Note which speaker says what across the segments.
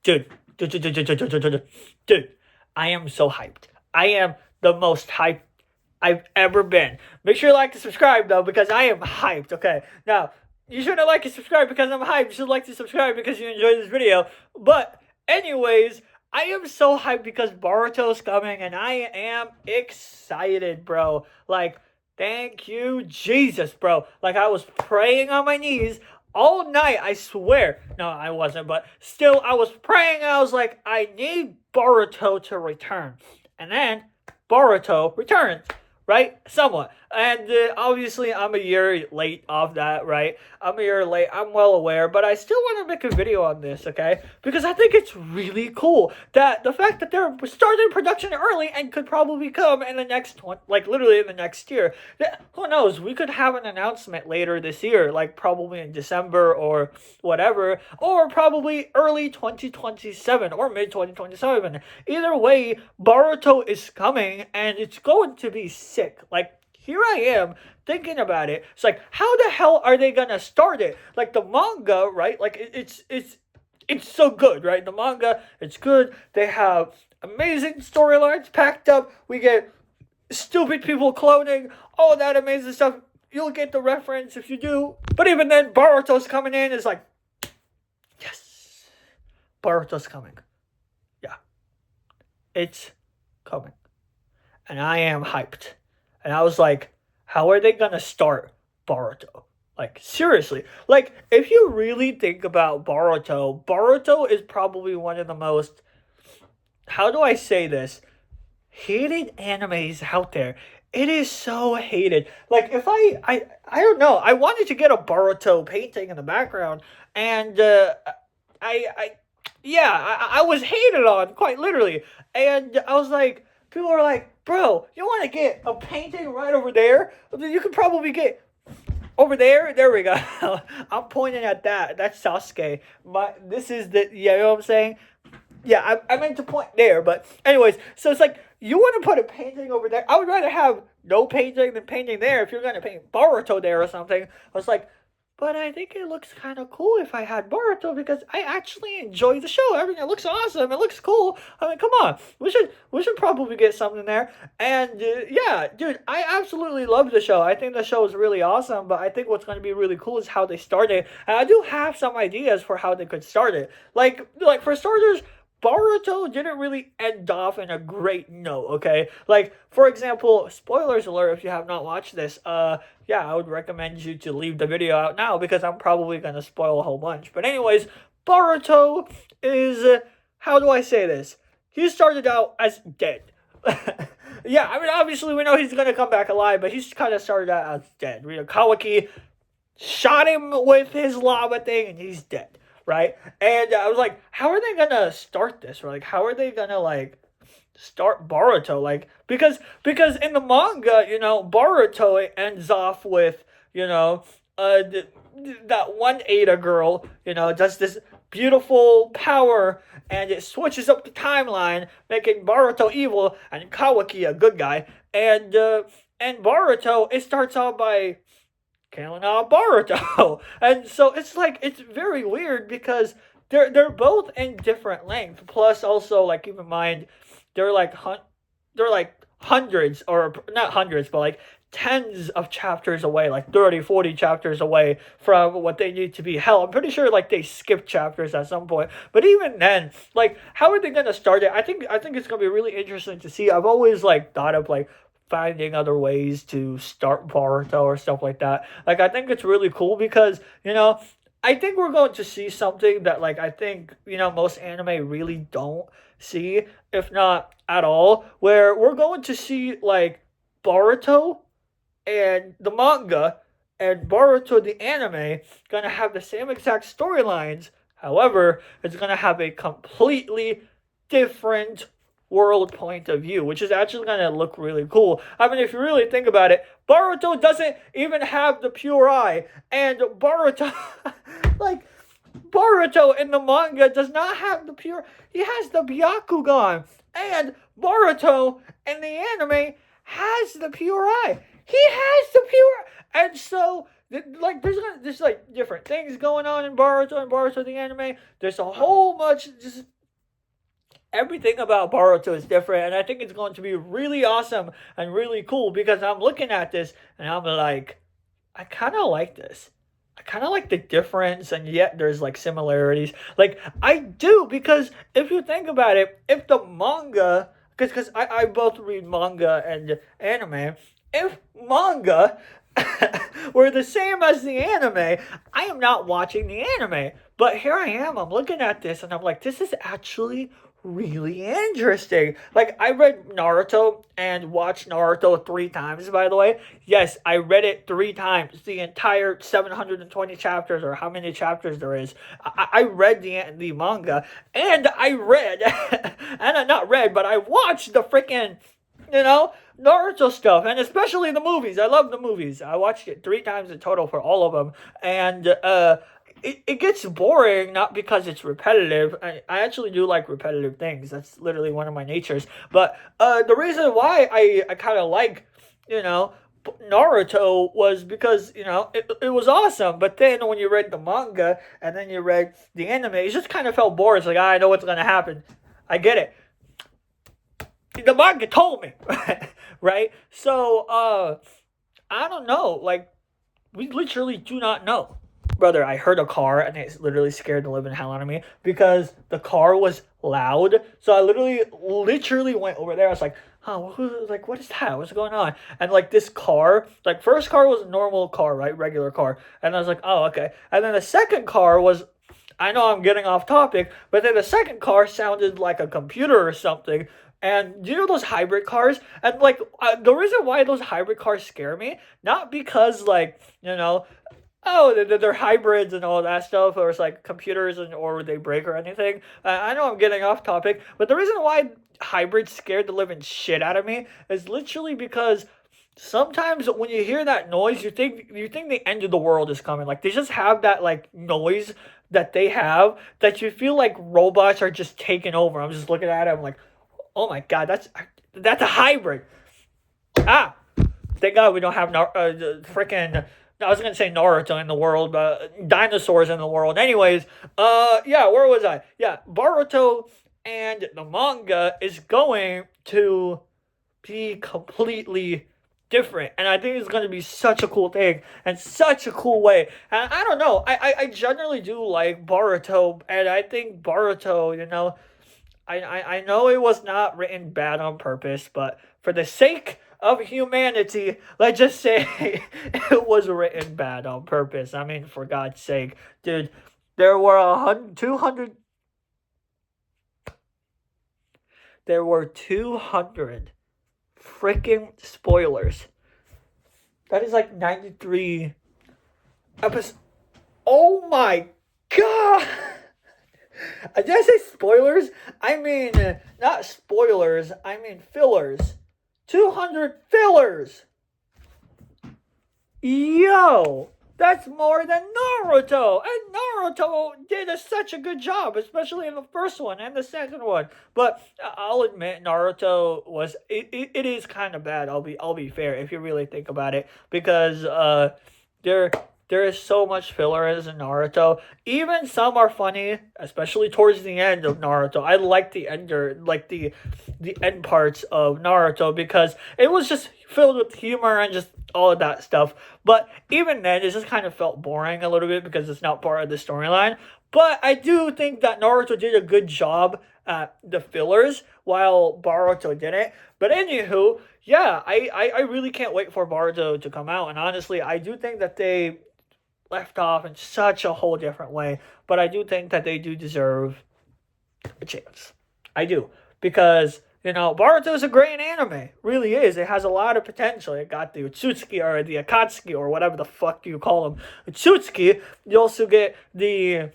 Speaker 1: Dude, dude, I am so hyped. I am the most hyped I've ever been. Make sure you like and subscribe though, because I am hyped. Okay, now you shouldn't like and subscribe because I'm hyped. You should like to subscribe because you enjoyed this video. But anyways, I am so hyped because Boruto's coming, and I am excited, bro. Like, thank you, Jesus, bro. Like, I was praying on my knees all night, I swear. No, I wasn't, but still, I was praying. I was like, I need Boruto to return. And then Boruto returns, right? Somewhat. And obviously, I'm a year late off that, right? I'm a year late. I'm well aware, but I still want to make a video on this, okay? Because I think it's really cool that the fact that they're starting production early and could probably come in the next one, like literally in the next year. Who knows? We could have an announcement later this year, like probably in December or whatever, or probably early 2027 or mid 2027. Either way, Boruto is coming and it's going to be sick. Like, here I am thinking about it. It's like, how the hell are they gonna start it? Like the manga, right? Like it's so good, right? The manga, it's good. They have amazing storylines packed up. We get stupid people cloning, all that amazing stuff. You'll get the reference if you do. But even then, Boruto's coming in. It's like, yes, Boruto's coming. Yeah, it's coming, and I am hyped. And I was like, how are they gonna start Boruto? Like, seriously. Like, if you really think about Boruto, Boruto is probably one of the most, how do I say this, hated animes out there. It is so hated. Like, if I don't know, I wanted to get a Boruto painting in the background, and I yeah, I was hated on, quite literally. And I was like, people are like, bro, you want to get a painting right over there? You could probably get over there. There we go. I'm pointing at that. That's Sasuke. This is the, you know what I'm saying? Yeah, I meant to point there, but anyways, so it's like, you want to put a painting over there? I would rather have no painting than painting there if you're going to paint Boruto there or something. I was like, but I think it looks kind of cool if I had Boruto because I actually enjoy the show. I mean, it looks awesome. It looks cool. I mean, come on. We should probably get something there. And yeah, dude, I absolutely love the show. I think the show is really awesome. But I think what's going to be really cool is how they start it. And I do have some ideas for how they could start it. Like for starters, Boruto didn't really end off in a great note, okay? Like, for example, spoilers alert if you have not watched this, yeah, I would recommend you to leave the video out now because I'm probably gonna spoil a whole bunch. But anyways, Boruto is, how do I say this? He started out as dead. Yeah, I mean, obviously we know he's gonna come back alive, but he's kind of started out as dead. You know, Kawaki shot him with his lava thing and he's dead. Right? And I was like, how are they gonna start this? Or like, how are they gonna like start Boruto? Like, because in the manga, you know, Boruto it ends off with, you know, that one Ada girl, you know, does this beautiful power and it switches up the timeline, making Boruto evil and Kawaki a good guy. And Boruto, it starts out by killing off Boruto. And so it's like, it's very weird because they're both in different length. Plus also, like, keep in mind, they're like hundreds, or not hundreds, but like tens of chapters away, like 30, 40 chapters away from what they need to be held. I'm pretty sure like they skip chapters at some point. But even then, like, how are they gonna start it? I think it's gonna be really interesting to see. I've always like thought of like finding other ways to start Boruto or stuff like that. Like, I think it's really cool because, you know, I think we're going to see something that, like, I think, you know, most anime really don't see, if not at all, where we're going to see, like, Boruto and the manga and Boruto the anime gonna have the same exact storylines. However, it's gonna have a completely different world point of view, which is actually going to look really cool. I mean, if you really think about it, Boruto doesn't even have the pure eye, and Boruto, like, Boruto in the manga does not have the pure, he has the Byakugan, and Boruto in the anime has the pure eye. He has the pure, and so like there's like different things going on in Boruto the anime. There's a whole bunch just everything about Boruto is different, and I think it's going to be really awesome and really cool because I'm looking at this and I'm like, I kind of like this. I kind of like the difference, and yet there's like similarities. Like I do because if you think about it, if the manga, because I both read manga and anime, if manga were the same as the anime, I am not watching the anime. But here I am. I'm looking at this, and I'm like, this is actually really interesting. Like I read Naruto and watched Naruto 3 times, by the way. Yes, I read it 3 times, the entire 720 chapters or how many chapters there is. I read the manga and I read and I not read, but I watched the freaking Naruto stuff, and especially the movies. I love the movies. I watched it 3 times in total for all of them, and it gets boring not because it's repetitive. I actually do like repetitive things. That's literally one of my natures. But the reason why I kind of like, you know, Naruto was because, it was awesome. But then when you read the manga and then you read the anime, it just kind of felt boring. It's like, I know what's going to happen. I get it. The manga told me. Right? So, I don't know. Like, we literally do not know. Brother, I heard a car and it literally scared the living hell out of me because the car was loud. So I literally went over there. I was like, like, what is that? What's going on? And like this car, like first car was a normal car, right? Regular car. And I was like, oh, okay. And then the second car was, I know I'm getting off topic, but then the second car sounded like a computer or something. And you know those hybrid cars? And like the reason why those hybrid cars scare me, not because like, oh, they're hybrids and all that stuff, or it's like computers or they break or anything. I know I'm getting off topic, but the reason why hybrids scared the living shit out of me is literally because sometimes when you hear that noise, you think the end of the world is coming. Like they just have that like noise that they have that you feel like robots are just taking over. I'm just looking at it. I'm like, oh my god, that's a hybrid. Ah, thank God we don't have freaking. I was gonna say Naruto in the world, but dinosaurs in the world. Anyways, yeah, where was I? Yeah, Boruto and the manga is going to be completely different, and I think it's gonna be such a cool thing and such a cool way. And I don't know, I generally do like Boruto, and I think Boruto, I know it was not written bad on purpose, but for the sake of humanity, let's just say it was written bad on purpose. I mean, for God's sake, dude, there were 200 freaking spoilers. That is like 93 episodes. Oh my god! Did I say spoilers? I mean, not spoilers, I mean fillers. 200 fillers! Yo! That's more than Naruto! And Naruto did such a good job, especially in the first one and the second one. But I'll admit, Naruto was it is kind of bad. I'll be fair if you really think about it, because there is so much fillers in Naruto. Even some are funny, especially towards the end of Naruto. I like the end parts of Naruto because it was just filled with humor and just all of that stuff. But even then, it just kind of felt boring a little bit because it's not part of the storyline. But I do think that Naruto did a good job at the fillers, while Boruto didn't. But anywho, yeah, I really can't wait for Boruto to come out. And honestly, I do think that they left off in such a whole different way. But I do think that they do deserve a chance. I do. Because, Boruto is a great anime. Really is. It has a lot of potential. It got the Utsutsuki or the Akatsuki or whatever the fuck you call them. Utsutsuki. You also get the,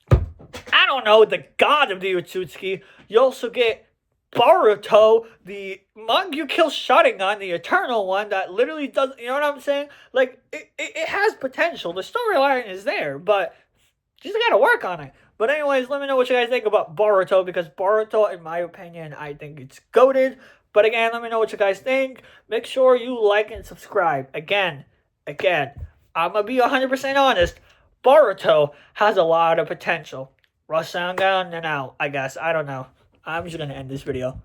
Speaker 1: I don't know, the god of the Utsutsuki. You also get Boruto, the Mangyukill Sharingan, the eternal one that literally does, you know what I'm saying? Like, it has potential. The storyline is there, but you just gotta work on it. But anyways, let me know what you guys think about Boruto, because Boruto, in my opinion, I think it's goated. But again, let me know what you guys think. Make sure you like and subscribe. Again, I'm gonna be 100% honest. Boruto has a lot of potential. Rush down and out, I guess. I don't know. I'm just gonna end this video.